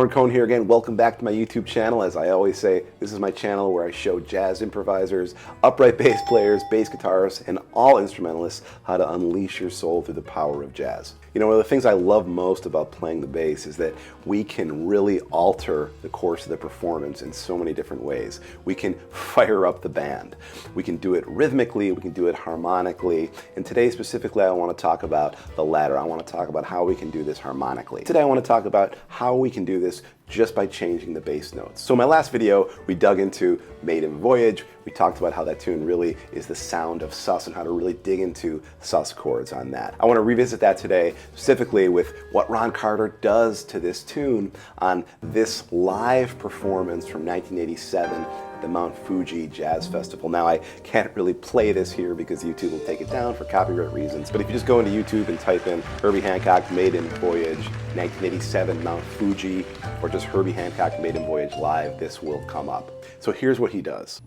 Lauren Cohn here again. Welcome back to my YouTube channel. As I always say, this is my channel where I show jazz improvisers, upright bass players, bass guitarists, and all instrumentalists how to unleash your soul through the power of jazz. You know, one of the things I love most about playing the bass is that we can really alter the course of the performance in so many different ways. We can fire up the band. We can do it rhythmically, we can do it harmonically, and today specifically I want to talk about the latter. I want to talk about how we can do this harmonically. Today I want to talk about how we can do this just by changing the bass notes. So in my last video, we dug into Maiden Voyage. We talked about how that tune really is the sound of sus and how to really dig into sus chords on that. I want to revisit that today, specifically with what Ron Carter does to this tune on this live performance from 1987 at the Mount Fuji Jazz Festival. Now, I can't really play this here because YouTube will take it down for copyright reasons, but if you just go into YouTube and type in Herbie Hancock Maiden Voyage 1987 Mount Fuji, or just Herbie Hancock Maiden Voyage Live, this will come up. So here's what he does.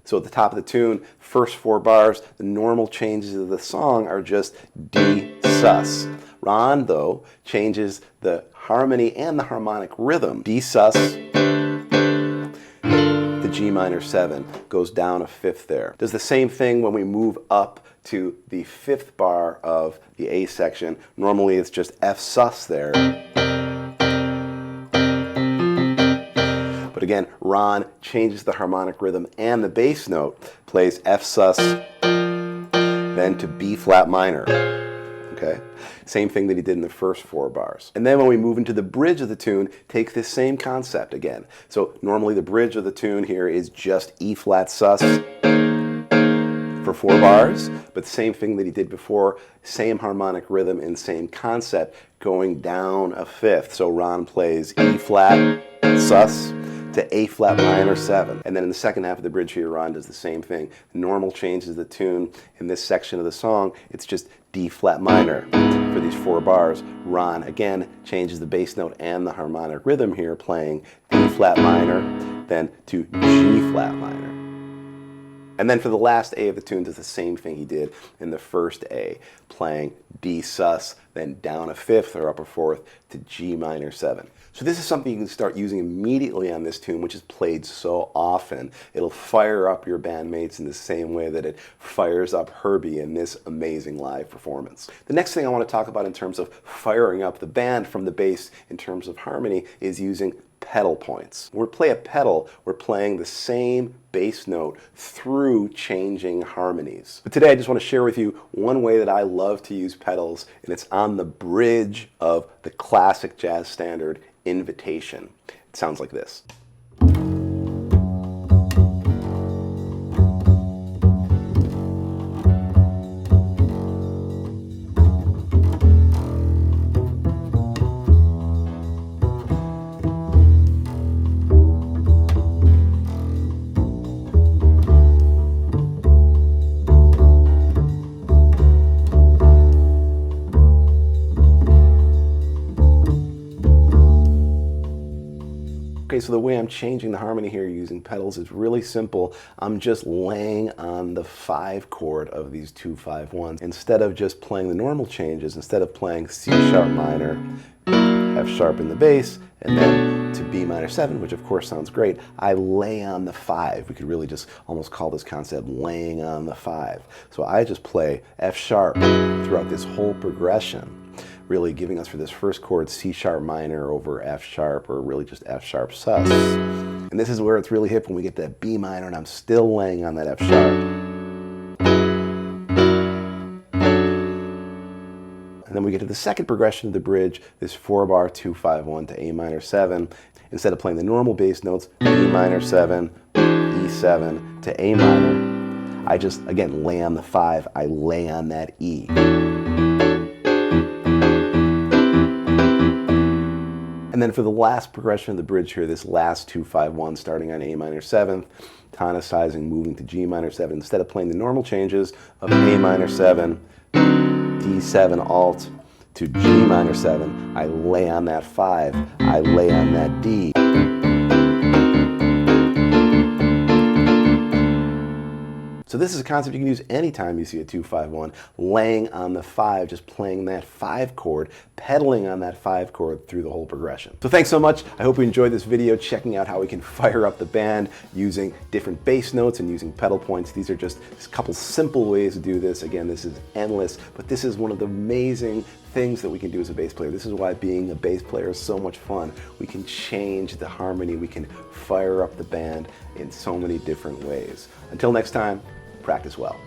So at the top of the tune, first 4 bars, the normal changes of the song are just D sus. Ron, though, changes the harmony and the harmonic rhythm. D sus, the G minor 7, goes down a 5th there. Does the same thing when we move up to the 5th bar of the A section. Normally it's just F sus there. But again, Ron changes the harmonic rhythm and the bass note, plays F sus, then to B flat minor. Okay? Same thing that he did in the first 4 bars. And then when we move into the bridge of the tune, take this same concept again. So normally the bridge of the tune here is just E flat sus for 4 bars, but same thing that he did before, same harmonic rhythm and same concept, going down a 5th. So Ron plays E flat sus to A flat minor 7. And then in the second half of the bridge here, Ron does the same thing. Normal changes the tune. In this section of the song, it's just D flat minor for these 4 bars. Ron, again, changes the bass note and the harmonic rhythm here, playing D flat minor, then to G flat minor. And then for the last A of the tune, does the same thing he did in the first A, playing D sus, then down a 5th or upper 4th to G minor 7. So this is something you can start using immediately on this tune, which is played so often. It'll fire up your bandmates in the same way that it fires up Herbie in this amazing live performance. The next thing I want to talk about in terms of firing up the band from the bass in terms of harmony is using pedal points. When we play a pedal, we're playing the same bass note through changing harmonies. But today I just want to share with you one way that I love to use pedals, and it's on the bridge of the classic jazz standard, Invitation. It sounds like this. Okay, so the way I'm changing the harmony here using pedals is really simple. I'm just laying on the 5 chord of these 2-5-1s. Instead of just playing the normal changes, instead of playing C sharp minor, F sharp in the bass, and then to B minor 7, which of course sounds great, I lay on the 5. We could really just almost call this concept laying on the 5. So I just play F sharp throughout this whole progression, really giving us for this first chord C sharp minor over F sharp, or really just F sharp sus. And this is where it's really hip, when we get that B minor and I'm still laying on that F sharp. And then we get to the second progression of the bridge, this 4-bar 2-5-1 to A minor 7. Instead of playing the normal bass notes, B minor 7, E7 to A minor, I just, again, lay on the 5, I lay on that E. And then for the last progression of the bridge here, this last 2-5-1 starting on A minor 7th, tonicizing, moving to G minor 7, instead of playing the normal changes of A minor 7, D7 alt to G minor 7, I lay on that 5, I lay on that D. So this is a concept you can use anytime you see a 2-5-1, laying on the 5, just playing that 5 chord, pedaling on that 5 chord through the whole progression. So thanks so much. I hope you enjoyed this video, checking out how we can fire up the band using different bass notes and using pedal points. These are just a couple simple ways to do this. Again, this is endless, but this is one of the amazing things that we can do as a bass player. This is why being a bass player is so much fun. We can change the harmony, we can fire up the band in so many different ways. Until next time, practice well.